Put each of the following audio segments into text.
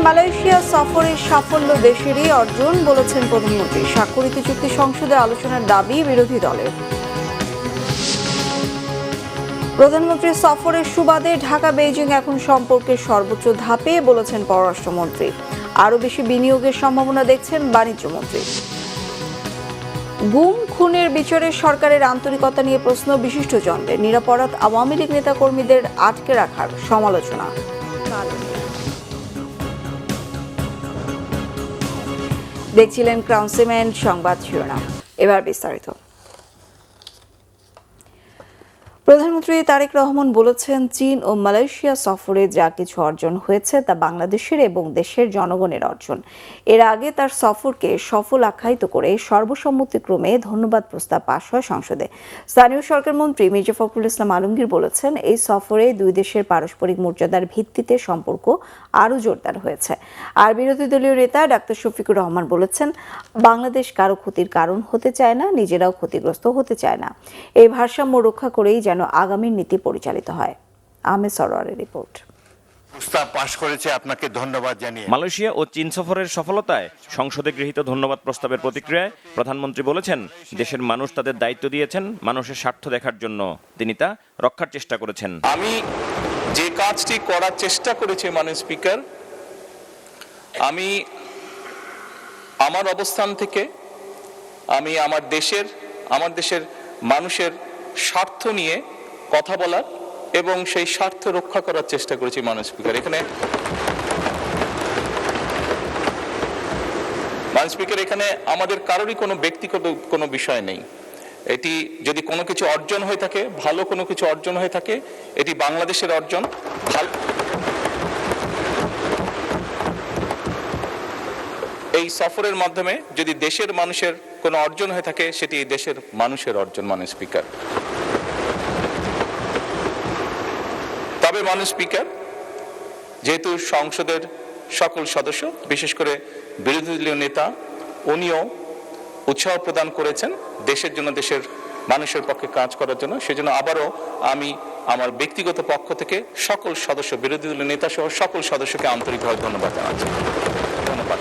Malaysia সফরের সাফল্য দেশেরই অর্জন বলেছেন প্রধানমন্ত্রী। স্বাক্ষরিত চুক্তি সংসদে আলোচনার দাবি বিরোধী দলের। প্রধানমন্ত্রীর সফরের সুবাদে ঢাকা বেইজিং এখন সম্পর্কের সর্বোচ্চ ধাপে বলেছেন পররাষ্ট্রমন্ত্রী। আরও বেশি বিনিয়োগের সম্ভাবনা দেখছেন বাণিজ্যমন্ত্রী। গুম খুনের বিচারে সরকারের আন্তরিকতা নিয়ে প্রশ্ন বিশিষ্টজনদের। নিরাপরাধ আওয়ামী লীগ নেতাকর্মীদের আটকে রাখার সমালোচনা। দেখছিলেন ক্রাউন সিমেন্ট সংবাদ শিরোনাম, এবার বিস্তারিত। প্রধানমন্ত্রী তারেক রহমান বলেছেন, চীন ও মালয়েশিয়া সফরে যা কিছু অর্জন হয়েছে তা বাংলাদেশের এবং দেশের জনগণের অর্জন। এর আগে তার সফরকে সফল আখ্যায়িত করে সর্বসম্মতিক্রমে ধন্যবাদ প্রস্তাব পাশ হয় সংসদে। স্থানীয় সরকার মন্ত্রী মির্জা ফখরুল ইসলাম আলমগীর বলেছেন, এই সফরে দুই দেশের পারস্পরিক মর্যাদার ভিত্তিতে সম্পর্ক আরও জোরদার হয়েছে। আর বিরোধী দলীয় নেতা ডাক্তার শফিকুর রহমান বলেছেন, বাংলাদেশ কারো ক্ষতির কারণ হতে চায় না, নিজেরাও ক্ষতিগ্রস্ত হতে চায় না। এই ভারসাম্য রক্ষা করেই যেন আগামীর নীতি পরিচালিত হয়। আহমেদ সরোয়ারের রিপোর্ট। প্রস্তাব পাশ করেছে, আপনাকে ধন্যবাদ জানিয়ে। মালয়েশিয়া ও চীন সফরের সফলতায় সংসদে গৃহীত ধন্যবাদ প্রস্তাবের প্রতিক্রিয়ায় প্রধানমন্ত্রী বলেছেন, দেশের মানুষ তাদের দায়িত্ব দিয়েছেন মানুষের স্বার্থ দেখার জন্য, তিনি তা রক্ষার চেষ্টা করেছেন। আমি যে কাজটি করার চেষ্টা করেছি মাননীয় স্পিকার, আমি আমার অবস্থান থেকে আমি আমার দেশের মানুষের স্বার্থ নিয়ে কথা বলার এবং সেই স্বার্থ রক্ষা করার চেষ্টা করেছি মাননীয় স্পিকার। এখানে আমাদের কারোরই কোনো ব্যক্তিগত কোনো বিষয় নেই। এটি যদি কোনো কিছু অর্জন হয়ে থাকে, ভালো কোনো কিছু অর্জন হয়ে থাকে, এটি বাংলাদেশের অর্জন। এই সফরের মাধ্যমে যদি দেশের মানুষের কোনো অর্জন হয়ে থাকে, সেটি দেশের মানুষের অর্জন মাননীয় স্পিকার। তবে মাননীয় স্পিকার, যেহেতু সংসদের সকল সদস্য, বিশেষ করে বিরোধী দলীয় নেতা, উনিও উৎসাহ প্রদান করেছেন দেশের জন্য, দেশের মানুষের পক্ষে কাজ করার জন্য, সেজন্য আবারও আমি আমার ব্যক্তিগত পক্ষ থেকে সকল সদস্য, বিরোধী দলীয় নেতা সহ সকল সদস্যকে আন্তরিকভাবে ধন্যবাদ জানাচ্ছি। ধন্যবাদ।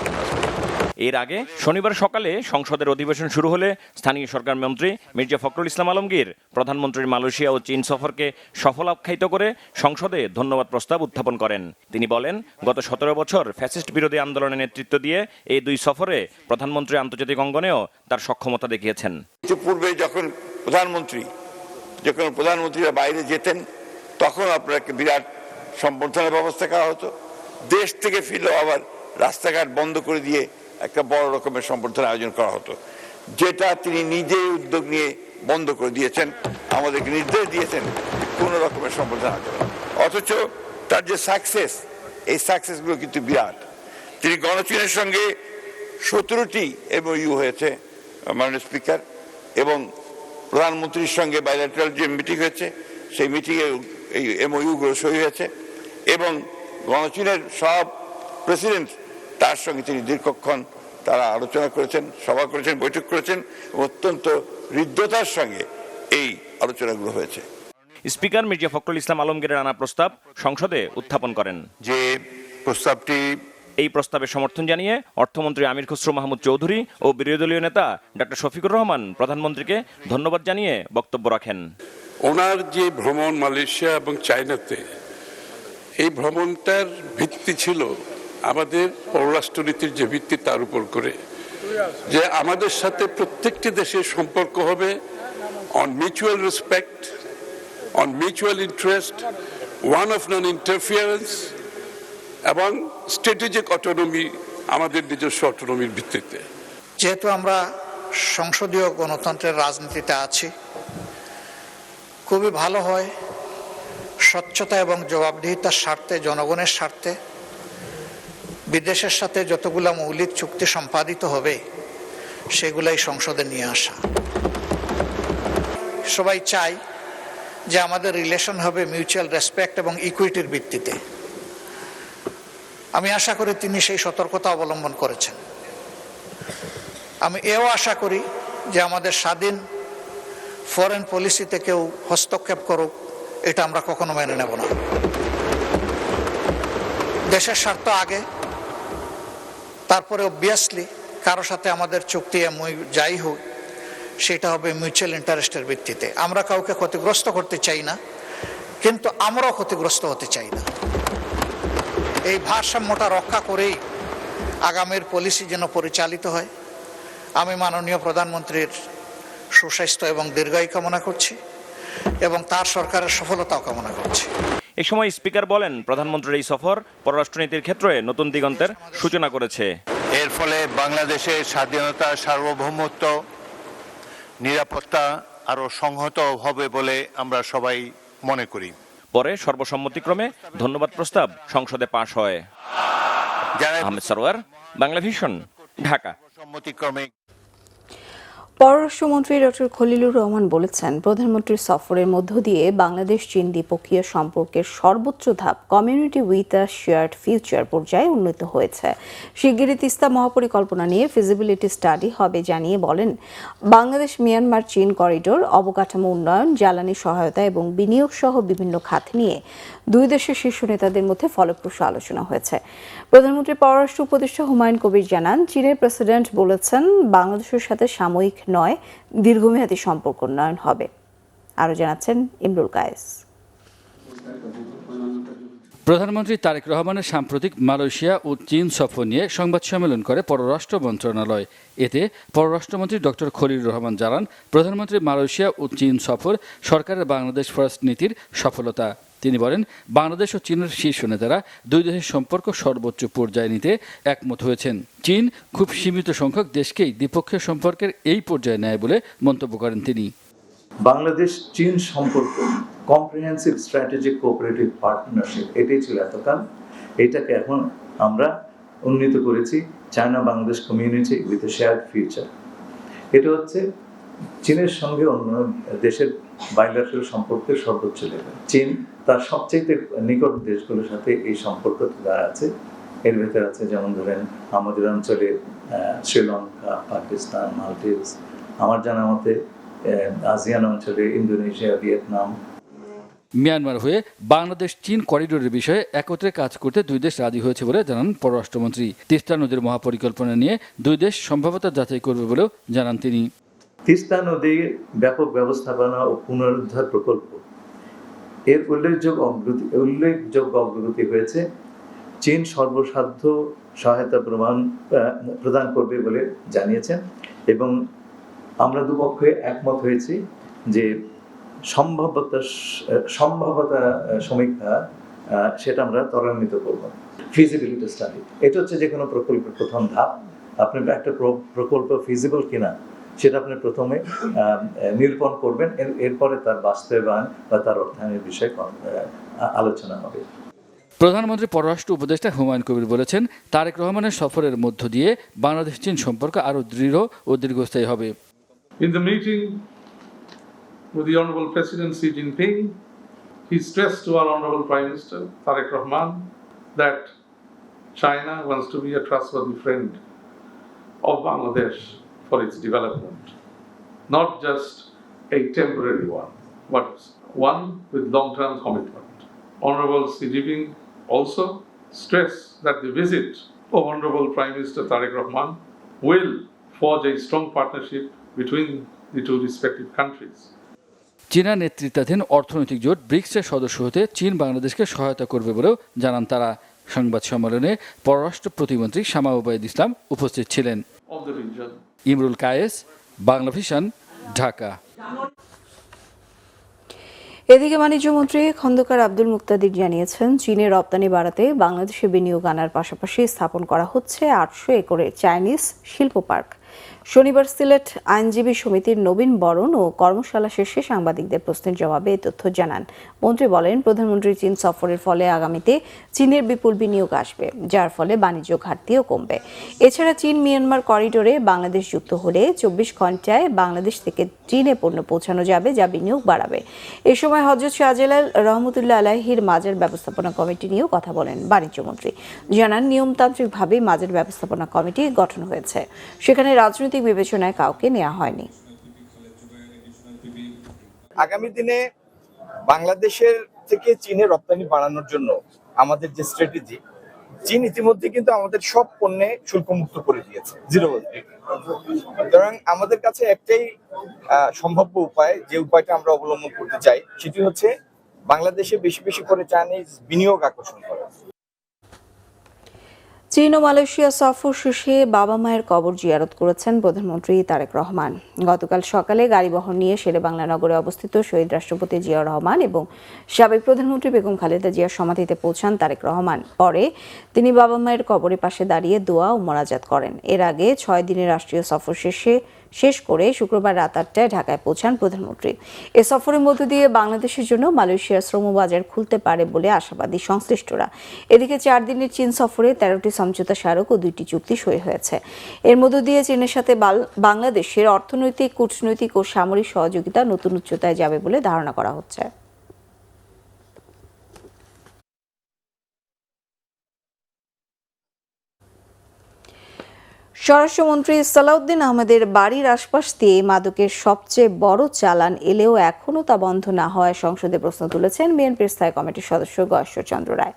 এর আগে শনিবার সকালে সংসদের অধিবেশন শুরু হলে স্থানীয় সরকার মন্ত্রী মির্জা ফখরুল ইসলাম আলমগীর প্রধানমন্ত্রীর মালয়েশিয়া ও চীন সফরকে সফল আখ্যায়িত করে সংসদে ধন্যবাদ প্রস্তাব উত্থাপন করেন। তিনি বলেন, গত 17 বছর ফ্যাসিস্ট বিরোধী আন্দোলনে নেতৃত্ব দিয়ে এই দুই সফরে প্রধানমন্ত্রী আন্তর্জাতিক অঙ্গনেও তার সক্ষমতা দেখিয়েছেন। পূর্বে যখন প্রধানমন্ত্রীরা বাইরে যেতেন, তখন আপনাকে বিরাট সম্বর্ধনার ব্যবস্থা করা হতো। দেশ থেকে ফিরলেও আবার রাস্তাঘাট বন্ধ করে দিয়ে একটা বড় রকমের সম্বর্ধনা আয়োজন করা হতো, যেটা তিনি নিজেই উদ্যোগ নিয়ে বন্ধ করে দিয়েছেন। আমাদেরকে নির্দেশ দিয়েছেন কোন রকমের সম্বর্ধনা আয়োজন। অথচ তার যে সাকসেস, এই সাকসেসগুলো কিন্তু বিরাট। তিনি গণচীনের সঙ্গে 17টি MOU হয়েছে মাননীয় স্পিকার, এবং প্রধানমন্ত্রীর সঙ্গে বাইলেটারাল যে মিটিং হয়েছে, সেই মিটিংয়ে এই MOU গুলো সই হয়েছে, এবং গণচীনের সব প্রেসিডেন্ট তার সঙ্গে তিনি দীর্ঘক্ষণ তারা আলোচনা করেছেন, সভা করেছেন, বৈঠক করেছেন, অত্যন্ত হৃদ্যতার সঙ্গে এই আলোচনাগুলো হয়েছে। স্পিকার মির্জা ফখরুল ইসলাম আলমগীরের আনা প্রস্তাব সংসদে উত্থাপন করেন। যে প্রস্তাবটি, এই প্রস্তাবের সমর্থন জানিয়ে অর্থমন্ত্রী আমির খসরু মাহমুদ চৌধুরী ও বিরোধী দলীয় নেতা ডাক্তার শফিকুর রহমান প্রধানমন্ত্রীকে ধন্যবাদ জানিয়ে বক্তব্য রাখেন। ওনার যে ভ্রমণ মালয়েশিয়া এবং চায়নাতে, এই ভ্রমণটার ভিত্তি ছিল আমাদের পররাষ্ট্রনীতির যে ভিত্তি, তার উপর করে যে আমাদের সাথে প্রত্যেকটি দেশের সম্পর্ক হবে on mutual respect, on mutual interest, one of non interference এবং স্ট্র্যাটেজিক অটোনমি, আমাদের নিজস্ব অটোনমির ভিত্তিতে। যেহেতু আমরা সংসদীয় গণতন্ত্রের রাজনীতিতে আছি, খুবই ভালো হয় স্বচ্ছতা এবং জবাবদিহিতার স্বার্থে, জনগণের স্বার্থে বিদেশের সাথে যতগুলো মৌলিক চুক্তি সম্পাদিত হবে সেগুলাই সংসদে নিয়ে আসা। সবাই চাই যে আমাদের রিলেশন হবে মিউচুয়াল রেসপেক্ট এবং ইকুইটির ভিত্তিতে। আমি আশা করি তিনি সেই সতর্কতা অবলম্বন করেছেন। আমি এও আশা করি যে আমাদের স্বাধীন ফরেন পলিসিতে কেউ হস্তক্ষেপ করুক, এটা আমরা কখনো মেনে নেব না। দেশের স্বার্থ আগে, তারপরে অবভিয়াসলি কারো সাথে আমাদের চুক্তি যাই হোক সেটা হবে মিউচুয়াল ইন্টারেস্টের ভিত্তিতে। আমরা কাউকে ক্ষতিগ্রস্ত করতে চাই না, কিন্তু আমরাও ক্ষতিগ্রস্ত হতে চাই না। এই ভারসাম্যটা রক্ষা করেই আগামীর পলিসি যেন পরিচালিত হয়। আমি মাননীয় প্রধানমন্ত্রীর সুস্বাস্থ্য এবং দীর্ঘায়ু কামনা করছি এবং তার সরকারের সফলতাও কামনা করছি। এ সময় স্পিকার বলেন, প্রধানমন্ত্রীর এই সফর পররাষ্ট্রনীতির ক্ষেত্রে নতুন দিগন্তের সূচনা করেছে। এর ফলে বাংলাদেশের স্বাধীনতা, সার্বভৌমত্ব, নিরাপত্তা আরো সংহত হবে বলে আমরা সবাই মনে করি। পরে সর্বসম্মতিক্রমে ধন্যবাদ প্রস্তাব সংসদে পাশ হয়। আহমেদ সরোয়ার, বাংলা ভিশন, ঢাকা। সম্মতিক্রমে পররাষ্ট্রমন্ত্রী ডক্টর খলিলুর রহমান বলেছেন, প্রধানমন্ত্রীর সফরের মধ্য দিয়ে বাংলাদেশ চীন দ্বিপক্ষীয় সম্পর্কের সর্বোচ্চ ধাপ community with a shared future পর্যায়ে উন্নীত হয়েছে। শিগগিরই তিস্তা মহাপরিকল্পনা নিয়ে ফিজিবিলিটি স্টাডি হবে জানিয়ে বলেন, বাংলাদেশ মিয়ানমার চীন করিডোর, অবকাঠামো উন্নয়ন, জ্বালানি সহায়তা এবং বিনিয়োগ সহ বিভিন্ন খাত নিয়ে দুই দেশের শীর্ষ নেতাদের মধ্যে ফলপ্রসূ আলোচনা হয়েছে। প্রধানমন্ত্রীর পররাষ্ট্র উপদেষ্টা হুমায়ুন কবির জানান, চীনের প্রেসিডেন্ট বলেছেন বাংলাদেশের সাথে সাময়িক নয়, দীর্ঘমেয়াদী সম্পর্ক উন্নয়ন হবে। আরও জানাচ্ছেন ইমরুল কায়েস। প্রধানমন্ত্রী তারেক রহমানের সাম্প্রতিক মালয়েশিয়া ও চীন সফর নিয়ে সংবাদ সম্মেলন করে পররাষ্ট্র মন্ত্রণালয়। এতে পররাষ্ট্রমন্ত্রী ডক্টর খলিলুর রহমান জানান, প্রধানমন্ত্রীর মালয়েশিয়া ও চীন সফর সরকারের বাংলাদেশ ফার্স্ট নীতির সফলতা। তিনি বলেন, বাংলাদেশ ও চীনের শীর্ষ নেতারা দুই দেশের সম্পর্ক সর্বোচ্চ পর্যায়ে নিতে একমত হয়েছেন। চীন খুব সীমিত সংখ্যক দেশকেই দ্বিপক্ষীয় সম্পর্কের এই পর্যায়ে নেয় বলে মন্তব্য করেন তিনি। বাংলাদেশ চীন সম্পর্ক কম্প্রিহেন্সিভ স্ট্র্যাটেজিক কোঅপারেটিভ পার্টনারশিপ, এটাই ছিল এতকাল। এটাকে এখন আমরা উন্নীত করেছি China Bangladesh community with a shared future. এটা হচ্ছে চীনের সঙ্গে অন্য দেশের বাইলাটারাল সম্পর্কের সর্বোচ্চ লেভেল। চীন তার সবচেয়ে নিকট দেশগুলোর সাথে এই সম্পর্ক আছে। এর ভেতরে আছে যেমন ধরেন আমাদের অঞ্চলে শ্রীলঙ্কা, পাকিস্তান, মালদ্বীপস, আমার জানা মতে আসিয়ান অঞ্চলে ইন্দোনেশিয়া, ভিয়েতনাম। মিয়ানমার হয়ে বাংলাদেশ চীন করিডোরের বিষয়ে একত্রে কাজ করতে দুই দেশ রাজি হয়েছে বলে জানান পররাষ্ট্রমন্ত্রী। তিস্তা নদীর মহাপরিকল্পনা নিয়ে দুই দেশ সম্ভাব্যতা যাচাই করবে বলেও জানান তিনি। তিস্তা নদীর ব্যাপক ব্যবস্থাপনা ও পুনরুদ্ধার প্রকল্প এর উল্লেখযোগ্য অগ্রগতি হয়েছে। চীন সর্বসাধ্য সহায়তা প্রদান করবে বলে জানিয়েছেন এবং আমরা দুপক্ষে একমত হয়েছি যে সম্ভাব্যতা সমীক্ষা সেটা আমরা ত্বরান্বিত করব। ফিজিবিলিটি স্টাডি, এটা হচ্ছে যে কোনো প্রকল্পের প্রথম ধাপ। আপনি একটা প্রকল্প ফিজিবল কিনা সেটা আপনি প্রথমে নিরূপণ করবেন, এরপরে তার বাস্তবায়ন বা তার অর্থায়নের বিষয়ে আলোচনা হবে। প্রধানমন্ত্রী পররাষ্ট্র উপদেষ্টা হুমায়ুন কবির বলেছেন, তারেক রহমানের সফরের মধ্য দিয়ে বাংলাদেশ চীন সম্পর্ক আরও দৃঢ় ও দীর্ঘস্থায়ী হবে। In the meeting with the Honorable President Xi Jinping, he stressed to our Honorable Prime Minister Tareq Rahman that China wants to be a trustworthy friend of Bangladesh for its development, not just a temporary one, but one with long-term commitment. Honorable Xi Jinping also stressed that the visit of Honorable Prime Minister Tareq Rahman will forge a strong partnership between the two respective countries. চীনা নেতৃত্বাধীন অর্থনৈতিক জোট ব্রিক্সের সদস্য হতে চীন বাংলাদেশকে সহায়তা করবে বলেও জানান তারা। সংবাদ সম্মেলনে পররাষ্ট্র প্রতিমন্ত্রী শামা ওবায়দ ইসলাম উপস্থিত ছিলেন। ইমরুল কায়েস, বাংলা ভিশন, ঢাকা। এদিকে বাণিজ্যমন্ত্রী খন্দকার আব্দুল মুক্তাদির জানিয়েছেন, চীনের রপ্তানি বাড়াতে বাংলাদেশে বিনিয়োগ আনার পাশাপাশি স্থাপন করা হচ্ছে 800 একরের চাইনিজ শিল্প পার্ক। শনিবার সিলেট আইনজীবী সমিতির নবীন বরণ ও কর্মশালা শেষে সাংবাদিকদের প্রশ্নের জবাবে এই তথ্য জানান মন্ত্রী। বলেন, প্রধানমন্ত্রীর চীন সফরের ফলে আগামীতে চীনের বিপুল বিনিয়োগ আসবে, যার ফলে বাণিজ্য ঘাটতিও কমবে। এছাড়া চীন মিয়ানমার করিডোরে বাংলাদেশ যুক্ত হলে 24 ঘন্টায় বাংলাদেশ থেকে চীনে পণ্য পৌঁছানো যাবে, যা বিনিয়োগ বাড়াবে। এ সময় হযরত শাহজালাল রহমতুল্লাহ আলাইহির মাজার ব্যবস্থাপনা কমিটি নিয়েও কথা বলেন বাণিজ্যমন্ত্রী। জানান, নিয়মতান্ত্রিকভাবে মাজার ব্যবস্থাপনা কমিটি গঠন হয়েছে, সেখানে রাজনৈতিক বিবেচনায় কাউকে নেওয়া হয়নি। আগামী দিনে বাংলাদেশের থেকে চীনে রপ্তানি বাড়ানোর জন্য আমাদের যে স্ট্র্যাটেজি, চীন ইতিমধ্যে কিন্তু আমাদের সব পণ্যে শুল্ক মুক্ত করে দিয়েছে, 0 সুতরাং আমাদের কাছে একটাই সম্ভাব্য উপায়, যে উপায়টা আমরা অবলম্বন করতে চাই, সেটি হচ্ছে বাংলাদেশে বেশি বেশি করে চাইনিজ বিনিয়োগ আকর্ষণ করা। চীন ও মালয়েশিয়া সফর শেষে বাবা মায়ের কবর জিয়ারত করেছেন প্রধানমন্ত্রী তারেক রহমান। গতকাল সকালে গাড়িবহর নিয়ে শেরেবাংলা নগরে অবস্থিত শহীদ রাষ্ট্রপতি জিয়াউর রহমান এবং সাবেক প্রধানমন্ত্রী বেগম খালেদা জিয়ার সমাধিতে পৌঁছান তারেক রহমান। পরে তিনি বাবা মায়ের কবরের পাশে দাঁড়িয়ে দোয়া ও মোনাজাত করেন। এর আগে 6 দিনের রাষ্ট্রীয় সফর শেষ করে শুক্রবার রাত 8টায় ঢাকায় পৌঁছান প্রধানমন্ত্রী। এ সফরের মধ্য দিয়ে বাংলাদেশের জন্য মালয়েশিয়ার শ্রমবাজার খুলতে পারে বলে আশাবাদী সংশ্লিষ্টরা। এদিকে 4 দিনের চীন সফরে 13টি সমঝোতা স্মারক ও 2টি চুক্তি সই হয়েছে। এর মধ্য দিয়ে চীনের সাথে বাংলাদেশের অর্থনৈতিক, কূটনৈতিক ও সামরিক সহযোগিতা নতুন উচ্চতায় যাবে বলে ধারণা করা হচ্ছে। স্বরাষ্ট্রমন্ত্রী সালাউদ্দিন আহমেদের বাড়ির আশপাশ দিয়ে মাদকের সবচেয়ে বড় চালান এলেও এখনও তা বন্ধ না হওয়ায় সংসদে প্রশ্ন তুলেছেন বিএনপির স্থায়ী কমিটির সদস্য গয়েশ্বরচন্দ্র রায়।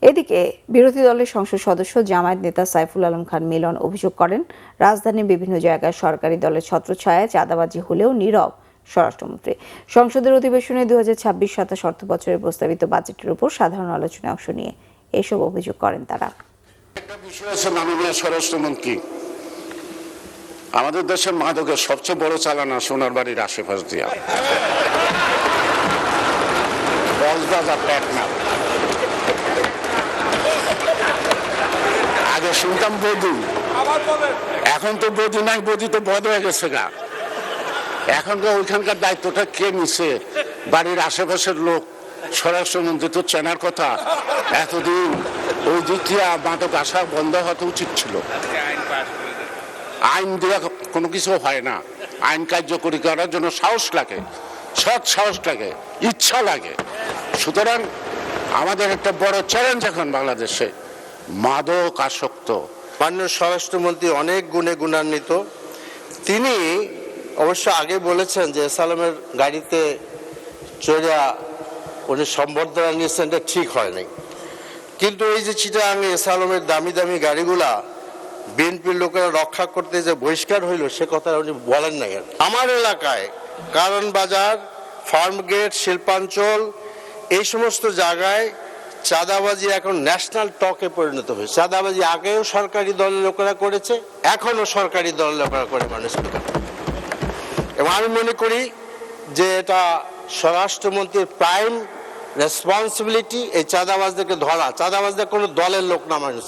এদিকে বিরোধী দলের সংসদ সদস্য জামায়াত নেতা সাইফুল আলম খান মিলন অভিযোগ করেন, রাজধানীর বিভিন্ন জায়গায় সরকারি দলের ছত্রছায়ায় চাঁদাবাজি হলেও নীরব স্বরাষ্ট্রমন্ত্রী। সংসদের অধিবেশনে 2026-27 অর্থ বছরের প্রস্তাবিত বাজেটের উপর সাধারণ আলোচনায় অংশ নিয়ে এসব অভিযোগ করেন তারা। একটা বিষয় আছে, মাননীয় স্বরাষ্ট্রমন্ত্রী, আমাদের দেশের মাদকের সবচেয়ে বড় চালানা সোনার বাড়ির আশেপাশ দিয়া আগে শুনতাম বধূ, এখন তো বধূ নাই, বধূ তো বধ হয়ে গেছে গা। এখন ওইখানকার দায়িত্বটা কে নিছে? বাড়ির আশেপাশের লোক। স্বরাষ্ট্রমন্ত্রী তো চেনার কথা। এতদিন ওই দিক দিয়ে মাদক আসা বন্ধ হতে উচিত ছিল। আইন দেওয়া কোনো কিছু হয় না, আইন কার্যকরী করার জন্য সাহস লাগে, সৎ সাহস লাগে, ইচ্ছা লাগে। সুতরাং আমাদের একটা বড় চ্যালেঞ্জ এখন বাংলাদেশে মাদক আসক্ত। মাননীয় স্বরাষ্ট্রমন্ত্রী অনেক গুণে গুণান্বিত। তিনি অবশ্য আগে বলেছেন যে সালামের গাড়িতে চড়া উনি সম্বর্ধনা নিয়েছেন, এটা ঠিক হয় নাই। কিন্তু এই যে চিটাগাং সালামের দামি দামি গাড়িগুলা বিএনপির লোকেরা রক্ষা করতে যে বহিষ্কার হইল, সে কথা উনি বলেন নাই। আমার এলাকায় কারণ বাজার, ফার্মগেট, শিল্পাঞ্চল, এই সমস্ত জায়গায় চাঁদাবাজি এখন ন্যাশনাল টকে পরিণত হয়েছে। চাঁদাবাজি আগেও সরকারি দলের লোকেরা করেছে, এখনো সরকারি দলের লোকেরা করে মানুষ। এবং আমি মনে করি যে এটা স্বরাষ্ট্রমন্ত্রীর প্রাইম রেসপন্সিবিলিটি এই চাঁদাবাজদেরকে ধরা। চাঁদাবাজদের কোনো দলের লোক না মানুষ।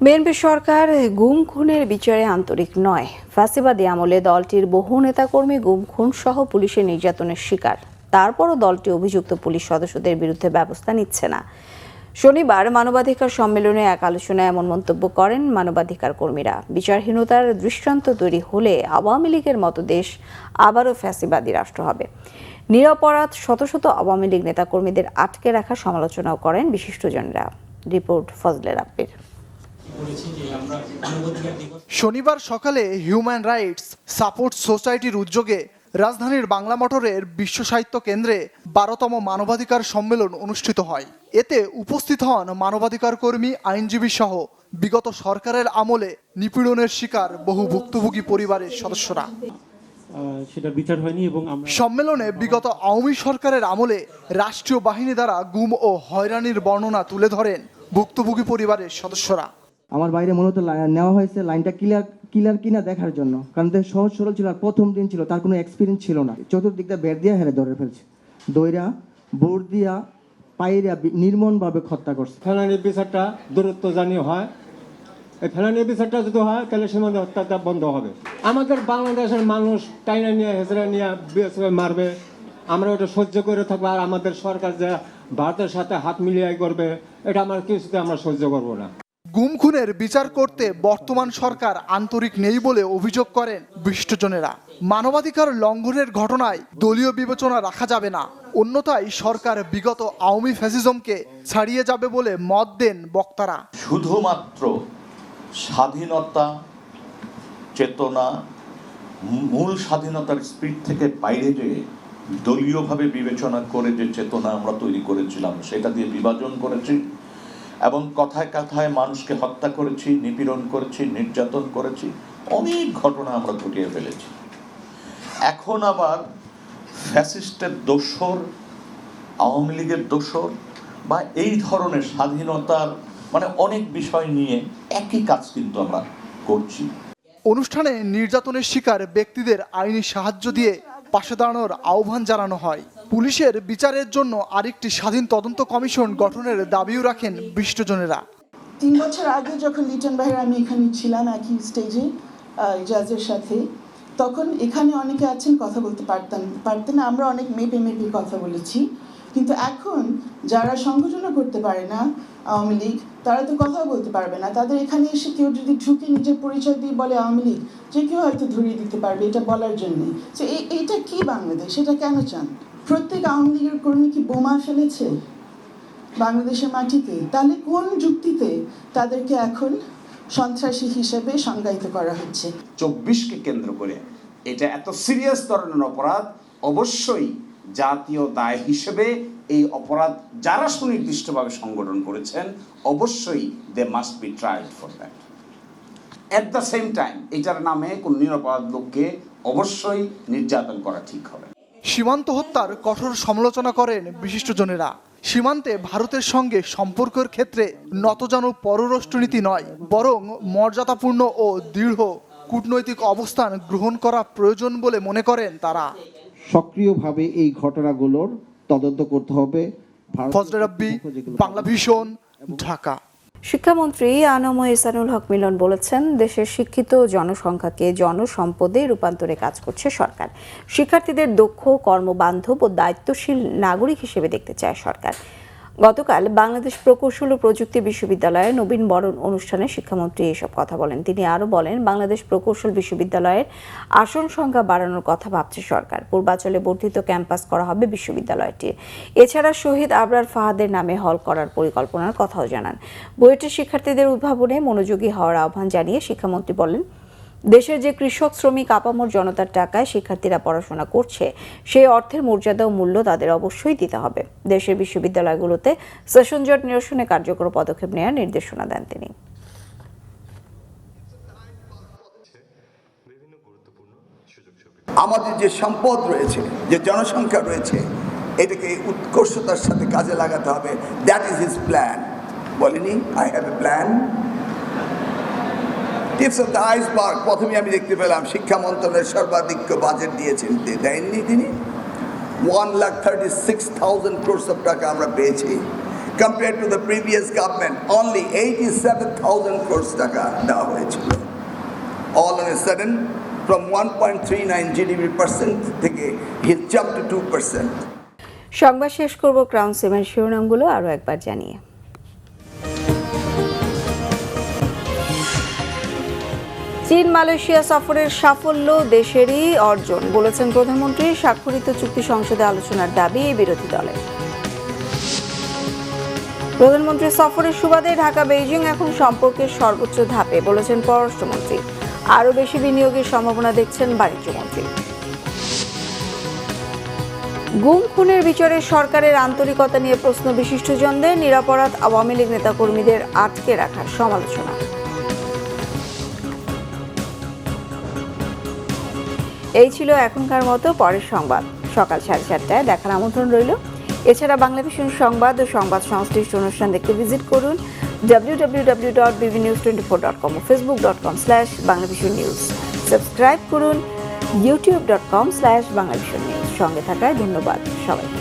বিএনপি সরকার গুম খুনের বিচারে আন্তরিক নয়। ফ্যাসিবাদী আমলে দলটির বহু নেতাকর্মী গুম খুন সহ পুলিশের নির্যাতনের শিকার। তারপরও দলটি অভিযুক্ত পুলিশ সদস্যদের বিরুদ্ধে ব্যবস্থা নিচ্ছে না। শনিবার মানবাধিকার সম্মেলনে এক আলোচনায় এমন মন্তব্য করেন মানবাধিকার কর্মীরা। বিচারহীনতার দৃষ্টান্ত তৈরি হলে আওয়ামী লীগের মতো দেশ আবারও ফ্যাসিবাদী রাষ্ট্র হবে। নিরপরাধ শত শত আওয়ামী লীগ নেতাকর্মীদের আটকে রাখার সমালোচনাও করেন বিশিষ্টজনেরা। রিপোর্ট ফজলে রাব্বির। শনিবার সকালে হিউম্যান রাইটস সাপোর্ট সোসাইটির উদ্যোগে রাজধানীর বাংলা মোটরের বিশ্ব সাহিত্য কেন্দ্রে 12তম মানবাধিকার সম্মেলন অনুষ্ঠিত হয়। এতে উপস্থিত হন মানবাধিকার কর্মী, আইনজীবী সহ বিগত সরকারের আমলে নিপীড়নের শিকার বহু ভুক্তভোগী পরিবারের সদস্যরা। সেটা বিচার হয়নি এবং সম্মেলনে বিগত আওয়ামী সরকারের আমলে রাষ্ট্রীয় বাহিনী দ্বারা গুম ও হয়রানির বর্ণনা তুলে ধরেন ভুক্তভোগী পরিবারের সদস্যরা। আমার বাইরে মূলত নেওয়া হয়েছে লাইনটা ক্লিয়ার কিনা দেখার জন্য, কারণ সহজ সরল ছিল, আর প্রথম দিন ছিল, তার কোনো এক্সপিরিয়েন্স ছিল না। চতুর্দিকটা বের দিয়ে হেরে ধরে ফেলছে, দইরা বোর্ড দিয়া পাইরা নির্মমভাবে হত্যা করছে। ফেলানির বিচারটা দূরত্ব জানিয়ে হয়, এই ফেলানির বিচারটা যদি হয় তাহলে সীমান্ত হত্যাটা বন্ধ হবে। আমাদের বাংলাদেশের মানুষ টাইনা নিয়ে হেজরা নিয়ে মারবে, আমরা ওটা সহ্য করে থাকবো। আর আমাদের সরকার যে ভারতের সাথে হাত মিলিয়ে করবে, এটা আমরা কিছুতে আমরা সহ্য করবো না। গুম খুনের বিচার করতে বর্তমান সরকার আন্তরিক নেই বলে অভিযোগ করেন বিশিষ্টজনেরা। মানবাধিকার লঙ্ঘনের ঘটনায় দলীয় বিবেচনা রাখা যাবে না, অন্যথায় সরকার বিগত আওয়ামী ফ্যাসিজমকে ছাড়িয়ে যাবে বলে মত দেন বক্তারা। শুধুমাত্র স্বাধীনতা চেতনা, মূল স্বাধীনতার স্পিরিট থেকে বাইরে যেয়ে দলীয়ভাবে বিবেচনা করে যে চেতনা আমরা তৈরি করেছিলাম সেটা দিয়ে বিভাজন করেছি এবং কথায় কথায় মানুষকে হত্যা করেছি, নিপীড়ন করেছি, নির্যাতন করেছি, অনেক ঘটনা আমরা ঘটিয়ে ফেলেছি। এখন আবার ফ্যাসিস্টের দোসর, আওয়ামী লীগের দোসর বা এই ধরনের স্বাধীনতার অনেক বিষয় নিয়ে একই কাজ কিন্তু আমরা করছি। অনুষ্ঠানে নির্যাতনের শিকার ব্যক্তিদের আইনি সাহায্য দিয়ে পাশে দাঁড়ানোর আহ্বান জানানো হয়। পুলিশের বিচারের জন্য আরেকটি স্বাধীন তদন্ত কমিশন গঠনের দাবিও রাখেন বিশিষ্টজনেরা। 3 বছর আগে যখন লিটন ভাইয়ের আমি এখানে ছিলাম একই স্টেজে জাজের সাথে, তখন এখানে অনেকে আছেন কথা বলতে পারতেন না, আমরা অনেক মেপে কথা বলেছি। কিন্তু এখন যারা সংগঠনও করতে পারে না, আওয়ামী লীগ, তারা তো কথা বলতে পারবে না। তাদের এখানে এসে কেউ যদি ঢুকে নিজের পরিচয় দিয়ে বলে আওয়ামী লীগ, যে কেউ হয়তো ধরিয়ে দিতে পারবে এটা বলার জন্যে। তো এইটা কি বাংলাদেশ? এটা কেন চান? প্রত্যেক আওয়ামী লীগের কর্মী কি বোমা ফেলেছে বাংলাদেশের মাটিতে? তাহলে কোন যুক্তিতে তাদেরকে এখন সন্ত্রাসী হিসেবে সংজ্ঞায়িত করা হচ্ছে? 24কে কেন্দ্র করে এটা এত সিরিয়াস ধরনের অপরাধ, অবশ্যই জাতীয় দায় হিসেবে এই অপরাধ যারা সুনির্দিষ্টভাবে সংগঠন করেছেন অবশ্যই they must be tried for that. At the same time এটার নামে কোন নিরপরাধ লোককে অবশ্যই নির্যাতন করা ঠিক হবে। সীমান্ত হত্যার কঠোর সমালোচনা করেন বিশিষ্টজনেরা। সীমান্তে ভারতের সঙ্গে সম্পর্কের ক্ষেত্রে নতজানু পররাষ্ট্রনীতি নয়, বরং মর্যাদাপূর্ণ ও দৃঢ় কূটনৈতিক অবস্থান গ্রহণ করা প্রয়োজন বলে মনে করেন তারা। সক্রিয়ভাবে এই ঘটনাগুলোর তদন্ত করতে হবে। ফজলে রাব্বি, বাংলা ভিশন, ঢাকা। শিক্ষামন্ত্রী আনম ইহসানুল হক মিলন বলেছেন, দেশের শিক্ষিত জনসংখ্যাকে জনসম্পদে রূপান্তরে কাজ করছে সরকার। শিক্ষার্থীদের দক্ষ, কর্মবান্ধব ও দায়িত্বশীল নাগরিক হিসেবে দেখতে চায় সরকার। গতকাল বাংলাদেশ প্রকৌশল ও প্রযুক্তি বিশ্ববিদ্যালয়ের নবীন বরণ অনুষ্ঠানে শিক্ষামন্ত্রী এসব কথা বলেন। তিনি আরও বলেন, বাংলাদেশ প্রকৌশল বিশ্ববিদ্যালয়ের আসন সংখ্যা বাড়ানোর কথা ভাবছে সরকার। পূর্বাঞ্চলে বর্ধিত ক্যাম্পাস করা হবে বিশ্ববিদ্যালয়টির। এছাড়া শহীদ আবরার ফাহাদের নামে হল করার পরিকল্পনার কথাও জানান। বুয়েটের শিক্ষার্থীদের উদ্ভাবনে মনোযোগী হওয়ার আহ্বান জানিয়ে শিক্ষামন্ত্রী বলেন, দেশের যে কৃষক, শ্রমিক, আপামর জনতার টাকায় শিক্ষার্থীরা পড়াশোনা করছে, সেই অর্থের মর্যাদা ও মূল্য তাদের অবশ্যই দিতে হবে। দেশের বিশ্ববিদ্যালয়গুলোতে সেশন জট নিরসনে কার্যকর পদক্ষেপ নেওয়ার নির্দেশনা দেন তিনি। আমাদের যে সম্পদ রয়েছে, যে জনসংখ্যা রয়েছে, এটাকে উৎকর্ষতার সাথে কাজে লাগাতে হবে। That is his plan. বলেনি I have a plan. Tips of the iceberg প্রথমে আমি দেখতে পেলাম শিক্ষা মন্ত্রণালয়ের সর্বাধিক বাজেট দিয়েছেন, দেননি তিনি। 1,36,000 crores of টাকা আমরা পেয়েছি। Compare to the previous government only 87,000 crores টাকা দেওয়া হয়েছিল। All on a sudden from 1.39 GDP% থেকে he jumped to 2%. সংবাদ শেষ করব ক্রাউন সিমেন্ট শিরোনামগুলো আরও একবার জানিয়ে। চীন মালয়েশিয়া সফরের সাফল্য দেশেরই অর্জন বলেছেন প্রধানমন্ত্রী। স্বাক্ষরিত চুক্তি সংসদে আলোচনার দাবি এই বিরোধী দলের। প্রধানমন্ত্রী সফরের সুবাদে ঢাকা বেইজিং এখন সম্পর্কের সর্বোচ্চ ধাপে বলেছেন পররাষ্ট্রমন্ত্রী। আরও বেশি বিনিয়োগের সম্ভাবনা দেখছেন বাণিজ্যমন্ত্রী। গুম খুনের বিচারে সরকারের আন্তরিকতা নিয়ে প্রশ্ন বিশিষ্টজনদের। নিরাপরাধ আওয়ামী লীগ নেতাকর্মীদের আটকে রাখার সমালোচনা। এই ছিল এখনকার মতো। পরের সংবাদ সকাল 7:30টায় দেখার আমন্ত্রণ রইল। এছাড়া বাংলা ভিশন সংবাদ ও সংবাদ সংশ্লিষ্ট অনুষ্ঠান দেখতে ভিজিট করুন www.bbnews24.com ও facebook.com/banglavishnnews। সাবস্ক্রাইব করুন youtube.com/banglavishnnews। সঙ্গে থাকায় ধন্যবাদ সবাইকে।